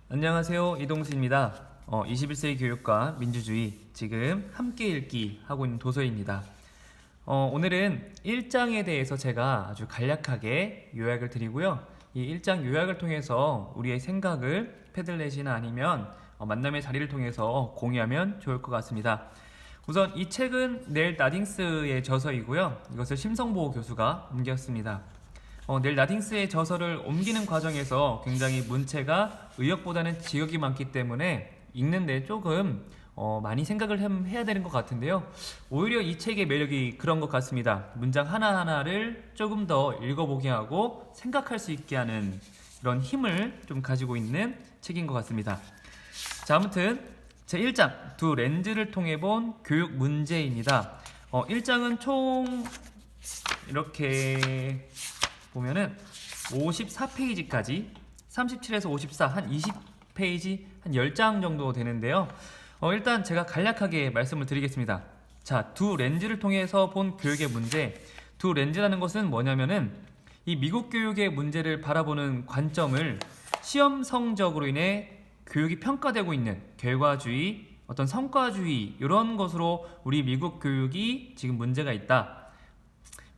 안녕하세요. 이동수입니다. 21세기 교육과 민주주의 지금 함께 읽기 하고 있는 도서입니다. 오늘은 1장에 대해서 제가 아주 간략하게 요약을 드리고요. 이 1장 요약을 통해서 우리의 생각을 패들렛이나 아니면 만남의 자리를 통해서 공유하면 좋을 것 같습니다. 우선 이 책은 넬 나딩스의 저서이고요. 이것을 심성보 교수가 옮겼습니다. 넬 나딩스의 저서를 옮기는 과정에서 굉장히 문체가 의역보다는 지역이 많기 때문에 읽는데 조금 많이 생각을 해야 되는 것 같은데요. 오히려 이 책의 매력이 그런 것 같습니다. 문장 하나하나를 조금 더 읽어보게 하고 생각할 수 있게 하는 그런 힘을 좀 가지고 있는 책인 것 같습니다. 자, 아무튼 제 1장 두 렌즈를 통해 본 교육 문제입니다. 1장은 총 이렇게 보면은 54페이지까지 37에서 54 한 20페이지 한 10장 정도 되는데요. 일단 제가 간략하게 말씀을 드리겠습니다. 자, 두 렌즈를 통해서 본 교육의 문제. 두 렌즈라는 것은 뭐냐면은 이 미국 교육의 문제를 바라보는 관점을 시험 성적으로 인해 교육이 평가되고 있는 결과주의, 어떤 성과주의 이런 것으로 우리 미국 교육이 지금 문제가 있다.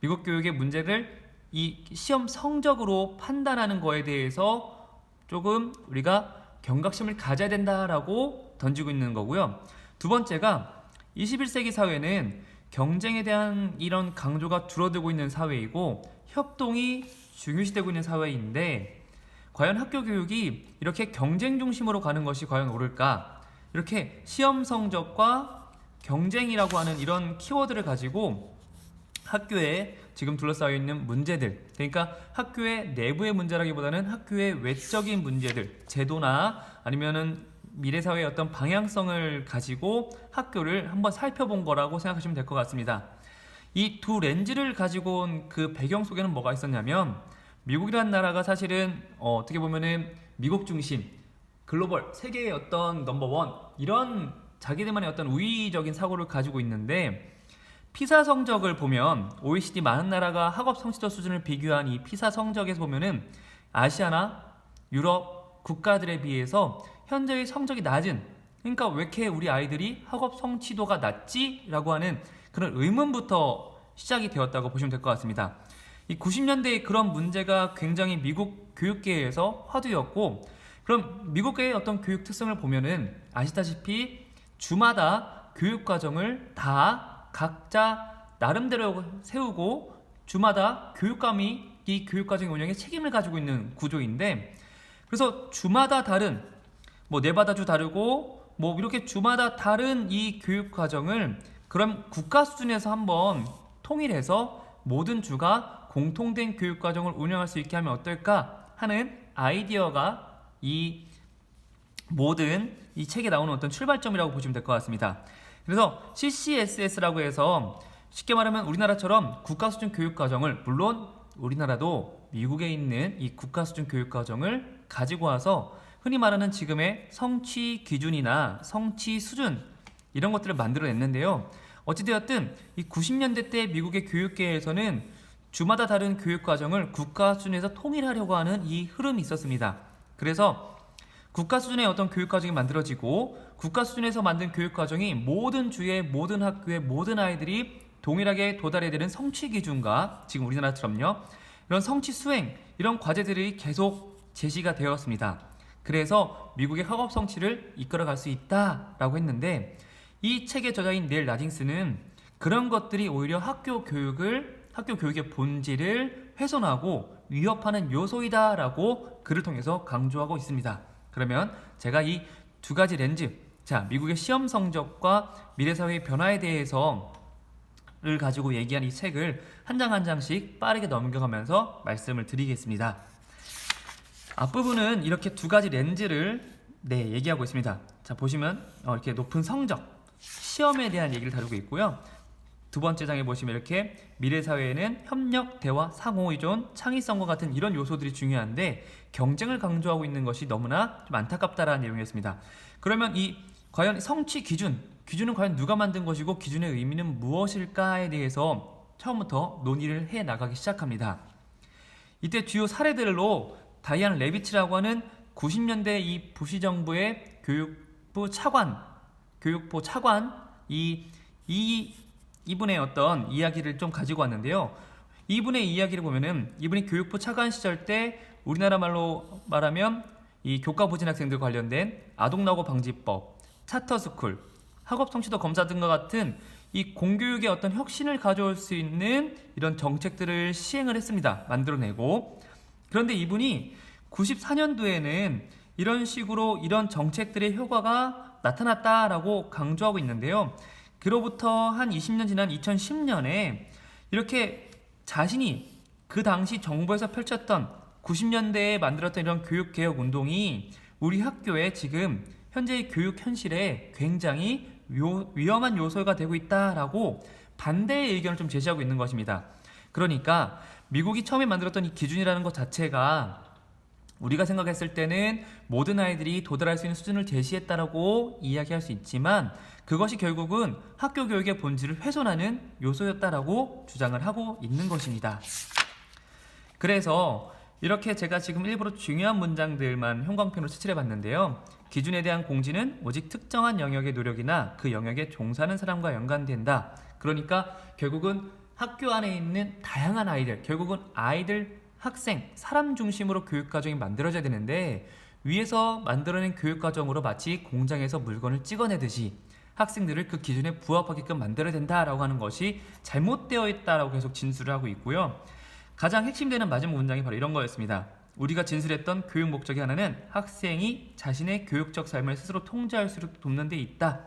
미국 교육의 문제를 이 시험 성적으로 판단하는 거에 대해서 조금 우리가 경각심을 가져야 된다라고 던지고 있는 거고요. 두 번째가 21세기 사회는 경쟁에 대한 이런 강조가 줄어들고 있는 사회이고 협동이 중요시되고 있는 사회인데 과연 학교 교육이 이렇게 경쟁 중심으로 가는 것이 과연 옳을까? 이렇게 시험 성적과 경쟁이라고 하는 이런 키워드를 가지고 학교에 지금 둘러싸여 있는 문제들, 그러니까 학교의 내부의 문제라기보다는 학교의 외적인 문제들, 제도나 아니면은 미래 사회의 어떤 방향성을 가지고 학교를 한번 살펴본 거라고 생각하시면 될 것 같습니다. 이 두 렌즈를 가지고 온 그 배경 속에는 뭐가 있었냐면 미국이라는 나라가 사실은 어떻게 보면은 미국 중심, 글로벌, 세계의 어떤 넘버원 이런 자기들만의 어떤 우위적인 사고를 가지고 있는데 피사 성적을 보면 OECD 많은 나라가 학업 성취도 수준을 비교한 이 피사 성적에서 보면은 아시아나 유럽 국가들에 비해서 현재의 성적이 낮은, 그러니까 왜 이렇게 우리 아이들이 학업 성취도가 낮지? 라고 하는 그런 의문부터 시작이 되었다고 보시면 될 것 같습니다. 이 90년대에 그런 문제가 굉장히 미국 교육계에서 화두였고, 그럼 미국의 어떤 교육 특성을 보면은 아시다시피 주마다 교육과정을 다 각자 나름대로 세우고 주마다 교육감이 이 교육과정 운영에 책임을 가지고 있는 구조인데, 그래서 주마다 다른 네바다주 다르고 이렇게 주마다 다른 이 교육과정을 그럼 국가 수준에서 한번 통일해서 모든 주가 공통된 교육과정을 운영할 수 있게 하면 어떨까 하는 아이디어가 이 모든 이 책에 나오는 어떤 출발점이라고 보시면 될 것 같습니다. 그래서 CCSS라고 해서 쉽게 말하면 우리나라처럼 국가 수준 교육 과정을, 물론 우리나라도 미국에 있는 이 국가 수준 교육 과정을 가지고 와서 흔히 말하는 지금의 성취 기준이나 성취 수준 이런 것들을 만들어냈는데요. 어찌되었든 이 90년대 때 미국의 교육계에서는 주마다 다른 교육 과정을 국가 수준에서 통일하려고 하는 이 흐름이 있었습니다. 그래서 국가 수준의 어떤 교육과정이 만들어지고 국가 수준에서 만든 교육과정이 모든 주의 모든 학교의 모든 아이들이 동일하게 도달해야 되는 성취 기준과 지금 우리나라처럼요 이런 성취 수행 이런 과제들이 계속 제시가 되었습니다. 그래서 미국의 학업 성취를 이끌어갈 수 있다라고 했는데 이 책의 저자인 넬 나딩스는 그런 것들이 오히려 학교 교육의 본질을 훼손하고 위협하는 요소이다라고 글을 통해서 강조하고 있습니다. 그러면 제가 이 두 가지 렌즈, 자, 미국의 시험 성적과 미래사회의 변화에 대해서를 가지고 얘기한 이 책을 한 장 한 장씩 빠르게 넘겨가면서 말씀을 드리겠습니다. 앞부분은 이렇게 두 가지 렌즈를 얘기하고 있습니다. 자, 보시면 이렇게 높은 성적, 시험에 대한 얘기를 다루고 있고요. 두 번째 장에 보시면 이렇게 미래사회에는 협력, 대화, 상호의존, 창의성과 같은 이런 요소들이 중요한데 경쟁을 강조하고 있는 것이 너무나 좀 안타깝다라는 내용이었습니다. 그러면 이 과연 성취 기준은 과연 누가 만든 것이고 기준의 의미는 무엇일까에 대해서 처음부터 논의를 해 나가기 시작합니다. 이때 주요 사례들로 다이안 레비치라고 하는 90년대 이 부시 정부의 교육부 차관 이분의 어떤 이야기를 좀 가지고 왔는데요. 이분의 이야기를 보면은 이분이 교육부 차관 시절 때 우리나라 말로 말하면 이 교과 부진 학생들 관련된 아동락고 방지법, 차터스쿨, 학업 성취도 검사 등과 같은 이 공교육의 어떤 혁신을 가져올 수 있는 이런 정책들을 시행을 했습니다. 만들어내고. 그런데 이분이 94년도에는 이런 식으로 이런 정책들의 효과가 나타났다라고 강조하고 있는데요. 그로부터 한 20년 지난 2010년에 이렇게 자신이 그 당시 정부에서 펼쳤던 90년대에 만들었던 이런 교육개혁 운동이 우리 학교에 지금 현재의 교육 현실에 굉장히 위험한 요소가 되고 있다라고 반대의 의견을 좀 제시하고 있는 것입니다. 그러니까 미국이 처음에 만들었던 이 기준이라는 것 자체가 우리가 생각했을 때는 모든 아이들이 도달할 수 있는 수준을 제시했다라고 이야기할 수 있지만 그것이 결국은 학교 교육의 본질을 훼손하는 요소였다라고 주장을 하고 있는 것입니다. 그래서 이렇게 제가 지금 일부러 중요한 문장들만 형광펜으로 칠해 봤는데요. 기준에 대한 공지는 오직 특정한 영역의 노력이나 그 영역에 종사하는 사람과 연관된다. 그러니까 결국은 학교 안에 있는 다양한 아이들, 결국은 아이들, 학생, 사람 중심으로 교육과정이 만들어져야 되는데 위에서 만들어낸 교육과정으로 마치 공장에서 물건을 찍어내듯이 학생들을 그 기준에 부합하게끔 만들어야 된다라고 하는 것이 잘못되어 있다라고 계속 진술을 하고 있고요. 가장 핵심되는 마지막 문장이 바로 이런 거였습니다. 우리가 진술했던 교육 목적의 하나는 학생이 자신의 교육적 삶을 스스로 통제할 수 있도록 돕는 데 있다.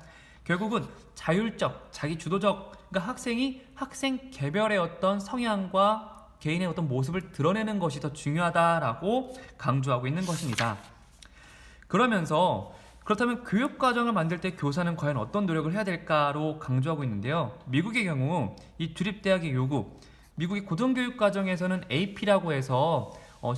결국은 자율적, 자기주도적, 그러니까 학생이 학생 개별의 어떤 성향과 개인의 어떤 모습을 드러내는 것이 더 중요하다라고 강조하고 있는 것입니다. 그렇다면 교육과정을 만들 때 교사는 과연 어떤 노력을 해야 될까로 강조하고 있는데요. 미국의 경우 이 주립대학의 요구, 미국의 고등교육과정에서는 AP라고 해서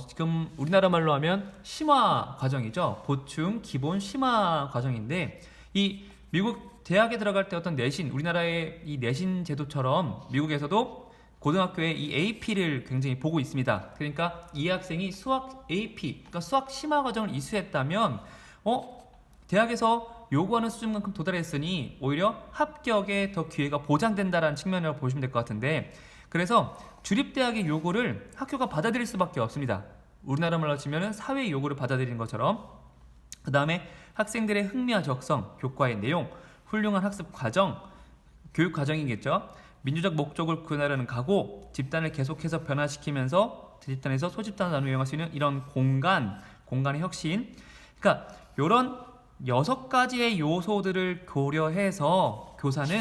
지금 우리나라 말로 하면 심화 과정이죠. 보충, 기본, 심화 과정인데 이 미국 대학에 들어갈 때 어떤 내신, 우리나라의 이 내신 제도처럼 미국에서도 고등학교에 이 AP를 굉장히 보고 있습니다. 그러니까 이 학생이 수학 AP, 그러니까 수학 심화 과정을 이수했다면 대학에서 요구하는 수준만큼 도달했으니 오히려 합격에 더 기회가 보장된다라는 측면이라고 보시면 될 것 같은데 그래서 주립대학의 요구를 학교가 받아들일 수밖에 없습니다. 우리나라 말로 치면 사회의 요구를 받아들이는 것처럼 그 다음에 학생들의 흥미와 적성, 교과의 내용, 훌륭한 학습 과정, 교육 과정이겠죠. 민주적 목적을 구현하려는 각오, 집단을 계속해서 변화시키면서 집단에서 소집단을 나누어 이용할 수 있는 이런 공간의 혁신. 그러니까 이런 6가지의 요소들을 고려해서 교사는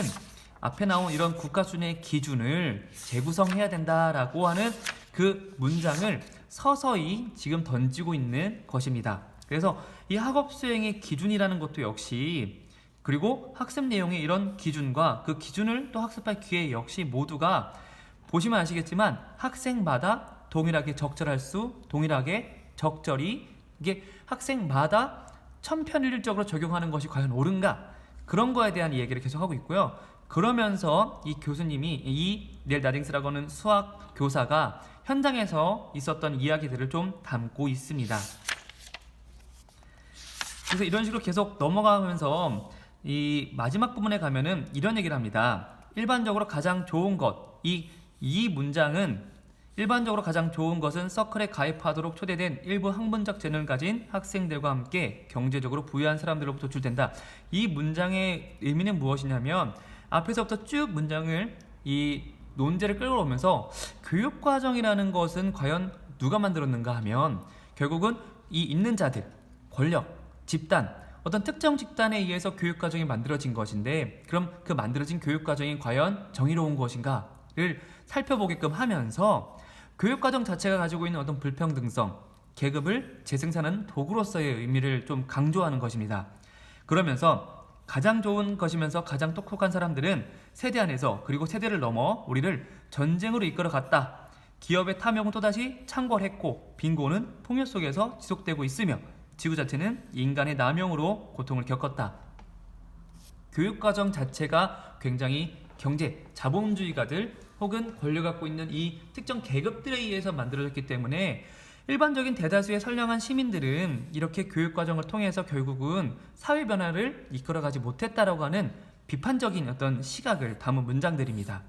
앞에 나온 이런 국가 수준의 기준을 재구성해야 된다라고 하는 그 문장을 서서히 지금 던지고 있는 것입니다. 그래서 이 학업 수행의 기준이라는 것도 역시 그리고 학습 내용의 이런 기준과 그 기준을 또 학습할 기회 역시 모두가 보시면 아시겠지만 학생마다 동일하게 적절히 이게 학생마다 천편일률적으로 적용하는 것이 과연 옳은가 그런 거에 대한 얘기를 계속 하고 있고요. 그러면서 이 교수님이 이 닐 나딩스라고 하는 수학 교사가 현장에서 있었던 이야기들을 좀 담고 있습니다. 그래서 이런 식으로 계속 넘어가면서 이 마지막 부분에 가면은 이런 얘기를 합니다. 일반적으로 가장 좋은 것, 이 문장은 일반적으로 가장 좋은 것은 서클에 가입하도록 초대된 일부 학문적 재능을 가진 학생들과 함께 경제적으로 부유한 사람들로부터 도출된다. 이 문장의 의미는 무엇이냐면 앞에서부터 쭉 문장을 이 논제를 끌어오면서 교육과정이라는 것은 과연 누가 만들었는가 하면 결국은 이 있는 자들, 권력, 집단, 어떤 특정 집단에 의해서 교육과정이 만들어진 것인데 그럼 그 만들어진 교육과정이 과연 정의로운 것인가를 살펴보게끔 하면서 교육과정 자체가 가지고 있는 어떤 불평등성, 계급을 재생산하는 도구로서의 의미를 좀 강조하는 것입니다. 그러면서 가장 좋은 것이면서 가장 똑똑한 사람들은 세대 안에서 그리고 세대를 넘어 우리를 전쟁으로 이끌어갔다. 기업의 탐욕은 또다시 창궐했고 빈곤은 풍요 속에서 지속되고 있으며 지구 자체는 인간의 남용으로 고통을 겪었다. 교육과정 자체가 굉장히 경제, 자본주의가들 혹은 권력 갖고 있는 이 특정 계급들에 의해서 만들어졌기 때문에 일반적인 대다수의 선량한 시민들은 이렇게 교육과정을 통해서 결국은 사회 변화를 이끌어가지 못했다라고 하는 비판적인 어떤 시각을 담은 문장들입니다.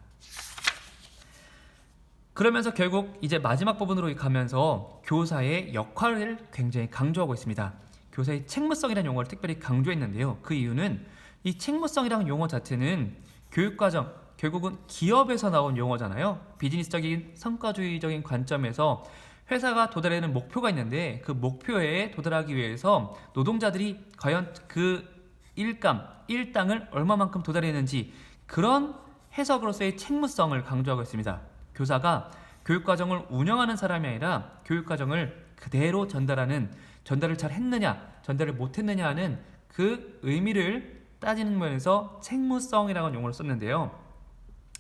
그러면서 결국 이제 마지막 부분으로 가면서 교사의 역할을 굉장히 강조하고 있습니다. 교사의 책무성이라는 용어를 특별히 강조했는데요. 그 이유는 이 책무성이라는 용어 자체는 교육과정, 결국은 기업에서 나온 용어잖아요. 비즈니스적인 성과주의적인 관점에서 회사가 도달하는 목표가 있는데 그 목표에 도달하기 위해서 노동자들이 과연 그 일당을 얼마만큼 도달했는지 그런 해석으로서의 책무성을 강조하고 있습니다. 교사가 교육과정을 운영하는 사람이 아니라 교육과정을 그대로 전달을 잘 했느냐 전달을 못했느냐 하는 그 의미를 따지는 면에서 책무성이라는 용어를 썼는데요.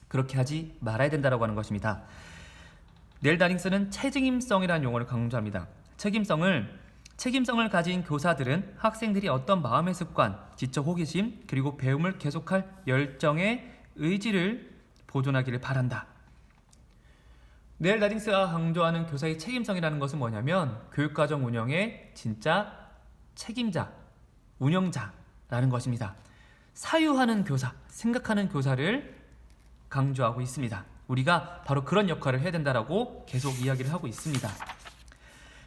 그렇게 하지 말아야 된다고 하는 것입니다. 넬 다닝스는 책임성이라는 용어를 강조합니다. 책임성을 가진 교사들은 학생들이 어떤 마음의 습관, 지적 호기심, 그리고 배움을 계속할 열정의 의지를 보존하기를 바란다. 넬 다닝스가 강조하는 교사의 책임성이라는 것은 뭐냐면 교육과정 운영의 진짜 책임자, 운영자라는 것입니다. 사유하는 교사, 생각하는 교사를 강조하고 있습니다. 우리가 바로 그런 역할을 해야 된다라고 계속 이야기를 하고 있습니다.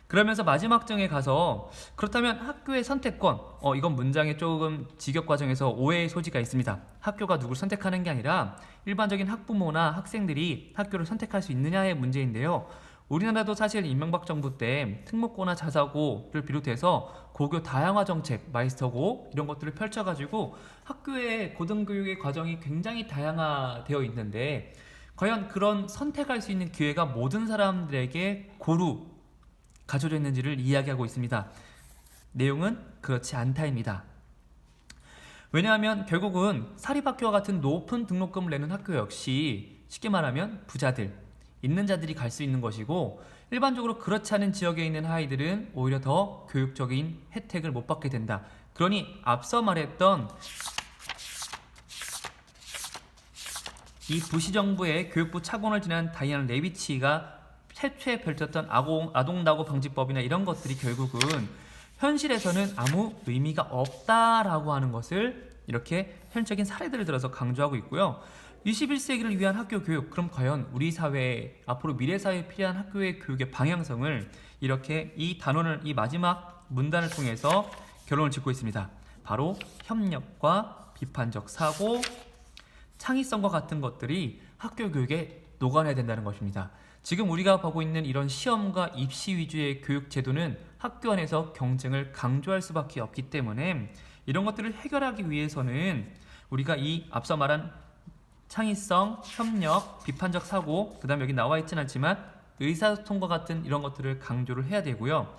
그러면서 마지막 장에 가서 그렇다면 학교의 선택권, 이건 문장에 조금 직역 과정에서 오해의 소지가 있습니다. 학교가 누굴 선택하는 게 아니라 일반적인 학부모나 학생들이 학교를 선택할 수 있느냐의 문제인데요. 우리나라도 사실 이명박 정부 때 특목고나 자사고를 비롯해서 고교 다양화 정책, 마이스터고 이런 것들을 펼쳐가지고 학교의 고등교육의 과정이 굉장히 다양화되어 있는데 과연 그런 선택할 수 있는 기회가 모든 사람들에게 고루 가져져 있는지를 이야기하고 있습니다. 내용은 그렇지 않다입니다. 왜냐하면 결국은 사립학교와 같은 높은 등록금을 내는 학교 역시 쉽게 말하면 부자들, 있는 자들이 갈 수 있는 것이고 일반적으로 그렇지 않은 지역에 있는 아이들은 오히려 더 교육적인 혜택을 못 받게 된다. 그러니 앞서 말했던 이 부시 정부의 교육부 차관을 지낸 다이안 레비치가 최초에 펼쳤던 아동다고 방지법이나 이런 것들이 결국은 현실에서는 아무 의미가 없다라고 하는 것을 이렇게 현실적인 사례들을 들어서 강조하고 있고요. 21세기를 위한 학교 교육, 그럼 과연 우리 사회에 앞으로 미래 사회에 필요한 학교의 교육의 방향성을 이렇게 이 단원을 이 마지막 문단을 통해서 결론을 짓고 있습니다. 바로 협력과 비판적 사고, 창의성과 같은 것들이 학교 교육에 녹아내야 된다는 것입니다. 지금 우리가 보고 있는 이런 시험과 입시 위주의 교육 제도는 학교 안에서 경쟁을 강조할 수밖에 없기 때문에 이런 것들을 해결하기 위해서는 우리가 이 앞서 말한 창의성, 협력, 비판적 사고, 그 다음에 여기 나와 있진 않지만 의사소통과 같은 이런 것들을 강조를 해야 되고요.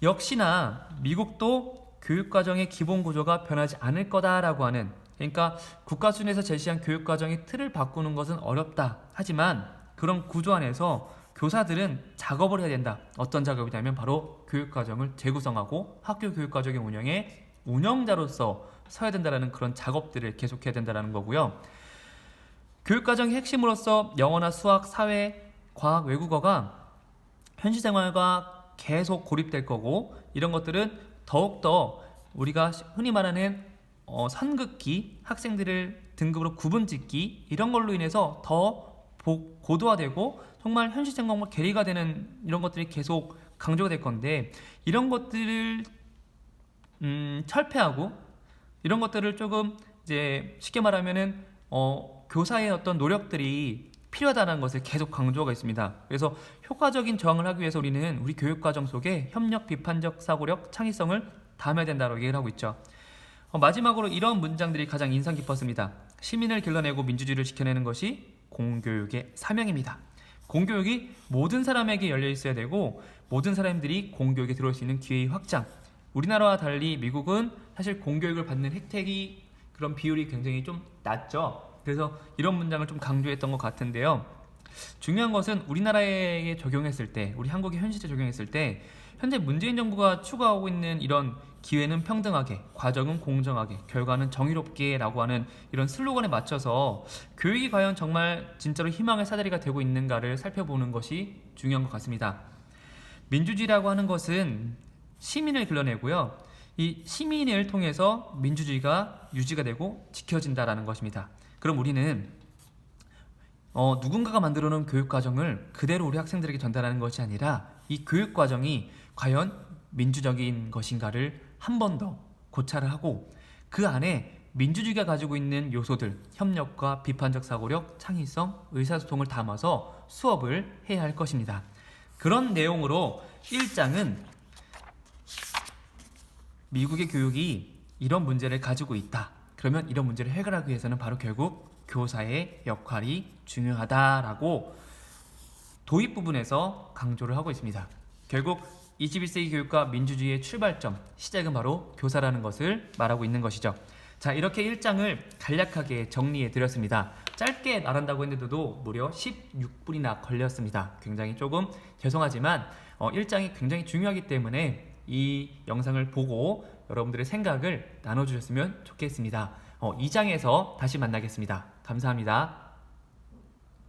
역시나 미국도 교육과정의 기본 구조가 변하지 않을 거다라고 하는, 그러니까 국가 수준에서 제시한 교육과정의 틀을 바꾸는 것은 어렵다. 하지만 그런 구조 안에서 교사들은 작업을 해야 된다. 어떤 작업이냐면 바로 교육과정을 재구성하고 학교 교육과정의 운영에 운영자로서 서야 된다는 그런 작업들을 계속해야 된다는 거고요. 교육과정의 핵심으로서 영어나 수학, 사회, 과학, 외국어가 현실생활과 계속 고립될 거고 이런 것들은 더욱더 우리가 흔히 말하는 선긋기, 학생들을 등급으로 구분짓기 이런 걸로 인해서 더 고도화되고 정말 현실생활과 괴리가 되는 이런 것들이 계속 강조가 될 건데 이런 것들을 철폐하고 이런 것들을 조금 이제 쉽게 말하면은 교사의 어떤 노력들이 필요하다는 것을 계속 강조하고 있습니다. 그래서 효과적인 저항을 하기 위해서 우리는 우리 교육과정 속에 협력, 비판적 사고력, 창의성을 담아야 된다고 얘기를 하고 있죠. 마지막으로 이런 문장들이 가장 인상 깊었습니다. 시민을 길러내고 민주주의를 지켜내는 것이 공교육의 사명입니다. 공교육이 모든 사람에게 열려 있어야 되고 모든 사람들이 공교육에 들어올 수 있는 기회의 확장. 우리나라와 달리 미국은 사실 공교육을 받는 혜택이 그런 비율이 굉장히 좀 낮죠. 그래서 이런 문장을 좀 강조했던 것 같은데요. 중요한 것은 우리나라에 적용했을 때, 우리 한국의 현실에 적용했을 때 현재 문재인 정부가 추구하고 있는 이런 기회는 평등하게, 과정은 공정하게, 결과는 정의롭게 라고 하는 이런 슬로건에 맞춰서 교육이 과연 정말 진짜로 희망의 사다리가 되고 있는가를 살펴보는 것이 중요한 것 같습니다. 민주주의라고 하는 것은 시민을 길러내고요. 이 시민을 통해서 민주주의가 유지가 되고 지켜진다라는 것입니다. 그럼 우리는 누군가가 만들어 놓은 교육과정을 그대로 우리 학생들에게 전달하는 것이 아니라 이 교육과정이 과연 민주적인 것인가를 한 번 더 고찰을 하고 그 안에 민주주의가 가지고 있는 요소들, 협력과 비판적 사고력, 창의성, 의사소통을 담아서 수업을 해야 할 것입니다. 그런 내용으로 1장은 미국의 교육이 이런 문제를 가지고 있다. 그러면 이런 문제를 해결하기 위해서는 바로 결국 교사의 역할이 중요하다라고 도입 부분에서 강조를 하고 있습니다. 결국 21세기 교육과 민주주의의 출발점, 시작은 바로 교사라는 것을 말하고 있는 것이죠. 자, 이렇게 1장을 간략하게 정리해 드렸습니다. 짧게 말한다고 했는데도 무려 16분이나 걸렸습니다. 굉장히 조금 죄송하지만 1장이 굉장히 중요하기 때문에 이 영상을 보고 여러분들의 생각을 나눠주셨으면 좋겠습니다. 2장에서 다시 만나겠습니다. 감사합니다.